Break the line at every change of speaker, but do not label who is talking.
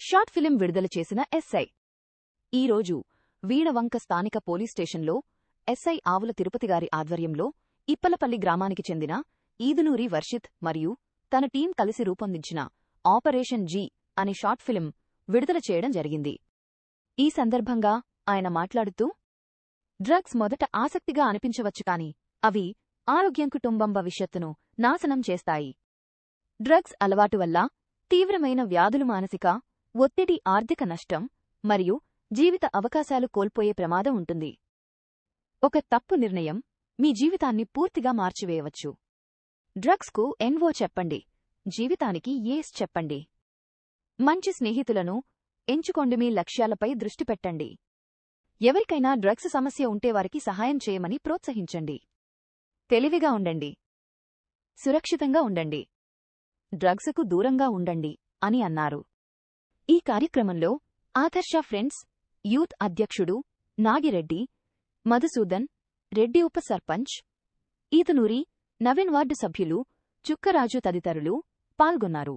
Short film విడుదల చేసిన SI. ఈరోజు వీణవంక స్థానిక పోలీస్ స్టేషన్లో ఎస్ఐ ఆవుల తిరుపతిగారి ఆధ్వర్యంలో ఇప్పలపల్లి గ్రామానికి చెందిన ఈదునూరి వర్షిత్ మరియు తన టీం కలిసి రూపొందించిన ఆపరేషన్ జీ అనే షార్ట్ ఫిలిం విడుదల చేయడం జరిగింది. ఈ సందర్భంగా ఆయన మాట్లాడుతూ, డ్రగ్స్ మొదట ఆసక్తిగా అనిపించవచ్చు కాని అవి ఆరోగ్యం కుటుంబం భవిష్యత్తును నాశనం చేస్తాయి. డ్రగ్స్ అలవాటు వల్ల తీవ్రమైన వ్యాధులు, మానసిక ఒత్తిడి, ఆర్థిక నష్టం మరియు జీవిత అవకాశాలు కోల్పోయే ప్రమాదం ఉంటుంది. ఒక తప్పు నిర్ణయం మీ జీవితాన్ని పూర్తిగా మార్చివేయవచ్చు. డ్రగ్స్కు ఎన్వో చెప్పండి, జీవితానికి ఏస్ చెప్పండి. మంచి స్నేహితులను ఎంచుకోండి, మీ లక్ష్యాలపై దృష్టి పెట్టండి. ఎవరికైనా డ్రగ్స్ సమస్య ఉంటే వారికి సహాయం చేయమని ప్రోత్సహించండి. తెలివిగా ఉండండి, సురక్షితంగా ఉండండి, డ్రగ్స్కు దూరంగా ఉండండి అని అన్నారు. ఈ కార్యక్రమంలో ఆదర్శ ఫ్రెండ్స్ యూత్ అధ్యక్షుడు నాగిరెడ్డి, మధుసూదన్ రెడ్డి, ఉప సర్పంచ్ ఈదునూరి, నవీన్, వార్డు సభ్యులు చుక్కరాజు తదితరులు పాల్గొన్నారు.